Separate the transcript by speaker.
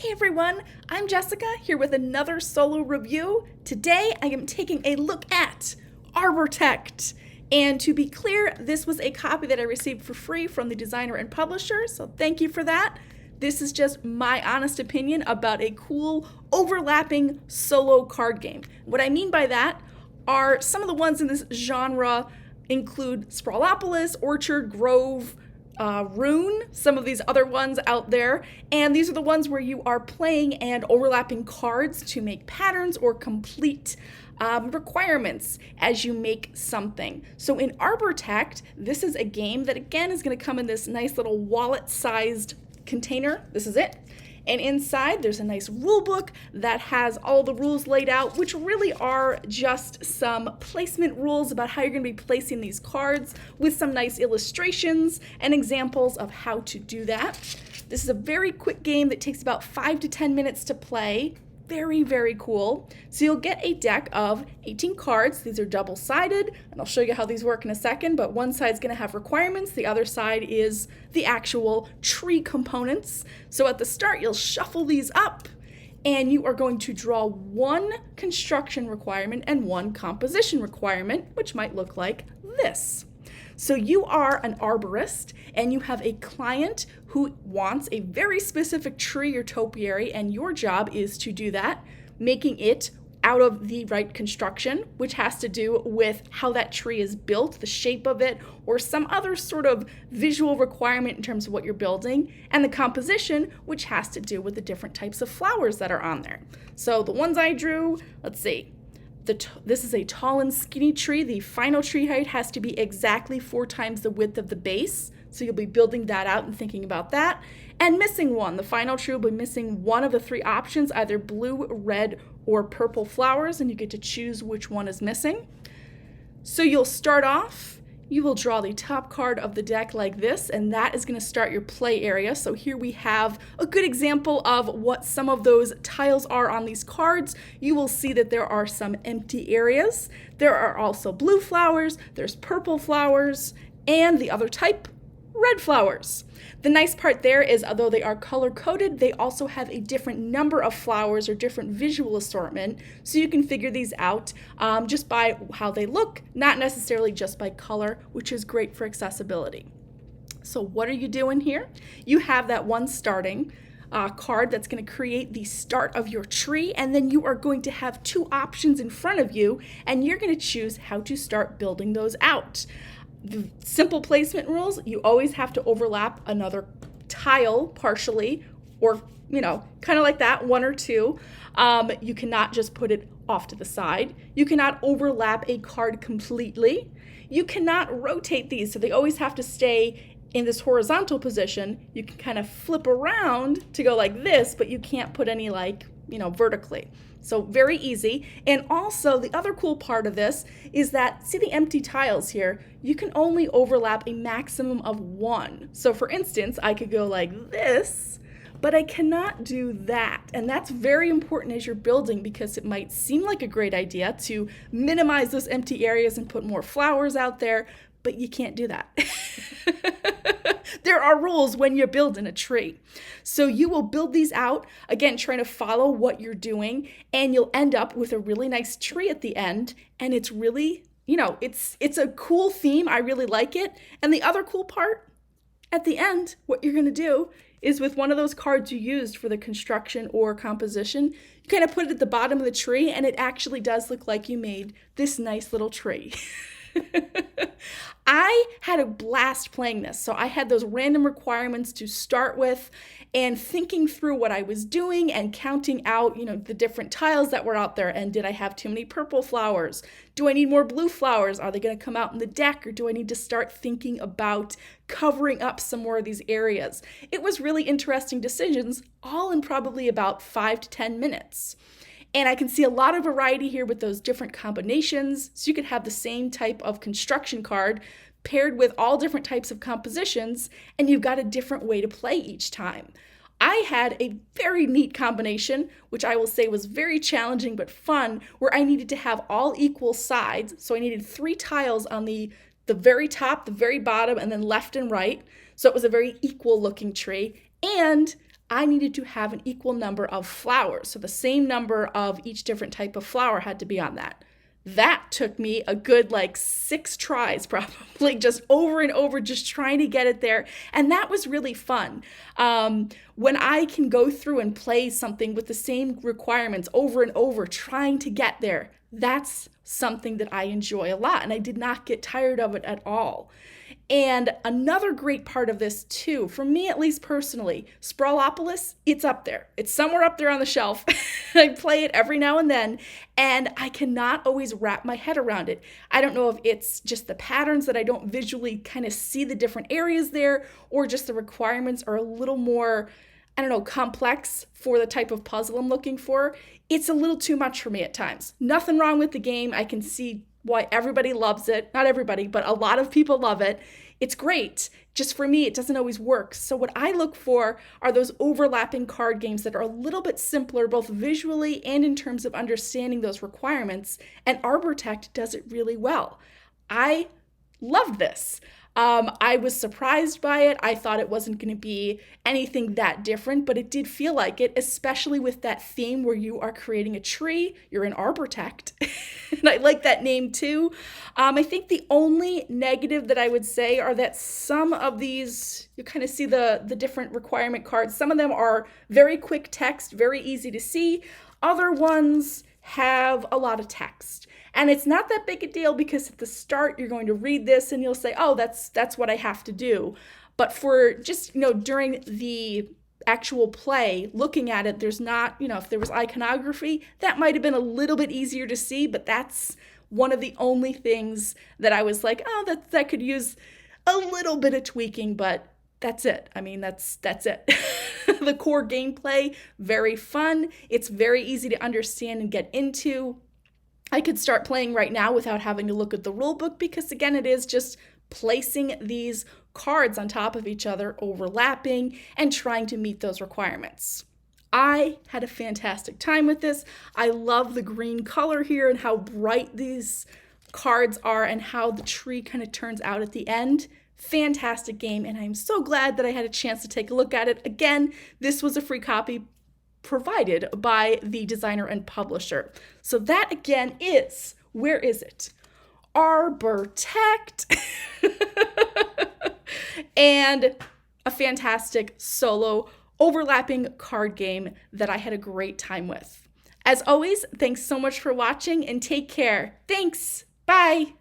Speaker 1: Hey everyone, I'm Jessica here with another solo review. Today I am taking a look at Arbortect. And to be clear, this was a copy that I received for free from the designer and publisher, so thank you for that. This is just my honest opinion about a cool overlapping solo card game. What I mean by that are some of the ones in this genre include Sprawlopolis, Orchard, Grove, Rune, some of these other ones out there, and these are the ones where you are playing and overlapping cards to make patterns or complete requirements as you make something. So in Arbortect, this is a game that again is going to come in this nice little wallet-sized container. This is it. And inside there's a nice rule book that has all the rules laid out, which really are just some placement rules about how you're going to be placing these cards with some nice illustrations and examples of how to do that. This is a very quick game that takes about 5 to 10 minutes to play. Very, very cool. So you'll get a deck of 18 cards. These are double-sided, and I'll show you how these work in a second, but one side's going to have requirements. The other side is the actual tree components. So at the start, you'll shuffle these up, and you are going to draw one construction requirement and one composition requirement, which might look like this. So you are an arborist and you have a client who wants a very specific tree or topiary, and your job is to do that, making it out of the right construction, which has to do with how that tree is built, the shape of it, or some other sort of visual requirement in terms of what you're building, and the composition, which has to do with the different types of flowers that are on there. So the ones I drew, let's see. This is a tall and skinny tree. The final tree height has to be exactly 4 times the width of the base. So you'll be building that out and thinking about that. And missing one. The final tree will be missing one of the 3 options, either blue, red, or purple flowers, and you get to choose which one is missing. So you'll start off. You will draw the top card of the deck like this, and that is going to start your play area. So here we have a good example of what some of those tiles are on these cards. You will see that there are some empty areas. There are also blue flowers, there's purple flowers, and the other type, red flowers. The nice part there is, although they are color-coded, they also have a different number of flowers or different visual assortment, so you can figure these out just by how they look, not necessarily just by color, which is great for accessibility. So what are you doing here? You have that one starting card that's going to create the start of your tree, and then you are going to have 2 options in front of you, and you're going to choose how to start building those out. The simple placement rules, you always have to overlap another tile partially, or, kind of like that, 1 or 2. You cannot just put it off to the side. You cannot overlap a card completely. You cannot rotate these, so they always have to stay in this horizontal position. You can kind of flip around to go like this, but you can't put any vertically. So very easy. And also the other cool part of this is that, see the empty tiles here? You can only overlap a maximum of 1. So for instance, I could go like this, but I cannot do that. And that's very important as you're building, because it might seem like a great idea to minimize those empty areas and put more flowers out there, but you can't do that. There are rules when you're building a tree. So you will build these out, again, trying to follow what you're doing, and you'll end up with a really nice tree at the end. And it's really, it's a cool theme. I really like it. And the other cool part, at the end, what you're going to do is, with one of those cards you used for the construction or composition, you kind of put it at the bottom of the tree, and it actually does look like you made this nice little tree. I had a blast playing this. So I had those random requirements to start with, and thinking through what I was doing and counting out, the different tiles that were out there. And did I have too many purple flowers? Do I need more blue flowers? Are they going to come out in the deck, or do I need to start thinking about covering up some more of these areas? It was really interesting decisions, all in probably about 5 to 10 minutes. And I can see a lot of variety here with those different combinations. So you could have the same type of construction card paired with all different types of compositions, and you've got a different way to play each time. I had a very neat combination, which I will say was very challenging but fun, where I needed to have all equal sides. So I needed 3 tiles on the very top, the very bottom, and then left and right. So it was a very equal looking tree. And I needed to have an equal number of flowers. So the same number of each different type of flower had to be on that. That took me a good 6 tries probably, just over and over, just trying to get it there. And that was really fun. When I can go through and play something with the same requirements over and over, trying to get there, that's something that I enjoy a lot. And I did not get tired of it at all. And another great part of this too, for me at least personally, Sprawlopolis, it's up there. It's somewhere up there on the shelf. I play it every now and then, and I cannot always wrap my head around it. I don't know if it's just the patterns that I don't visually kind of see the different areas there, or just the requirements are a little more, complex for the type of puzzle I'm looking for. It's a little too much for me at times. Nothing wrong with the game. I can see why everybody loves it. Not everybody, but a lot of people love it. It's great. Just for me, it doesn't always work. So what I look for are those overlapping card games that are a little bit simpler, both visually and in terms of understanding those requirements. And Arbortect does it really well. I love this. I was surprised by it. I thought it wasn't going to be anything that different, but it did feel like it, especially with that theme where you are creating a tree. You're in Arbortect. And I like that name too. I think the only negative that I would say are that some of these, you kind of see the different requirement cards. Some of them are very quick text, very easy to see. Other ones have a lot of text. And it's not that big a deal because at the start you're going to read this and you'll say, oh, that's what I have to do. But for just, during the actual play, looking at it, there's not, if there was iconography, that might have been a little bit easier to see, but that's one of the only things that I was like, oh, that could use a little bit of tweaking, but that's it. I mean, that's it. The core gameplay, very fun. It's very easy to understand and get into. I could start playing right now without having to look at the rule book because, again, it is just placing these cards on top of each other, overlapping, and trying to meet those requirements. I had a fantastic time with this. I love the green color here and how bright these cards are and how the tree kind of turns out at the end. Fantastic game, and I'm so glad that I had a chance to take a look at it. Again, this was a free copy provided by the designer and publisher. So that again is, where is it? Arbortect. And a fantastic solo overlapping card game that I had a great time with. As always, thanks so much for watching and take care. Thanks. Bye.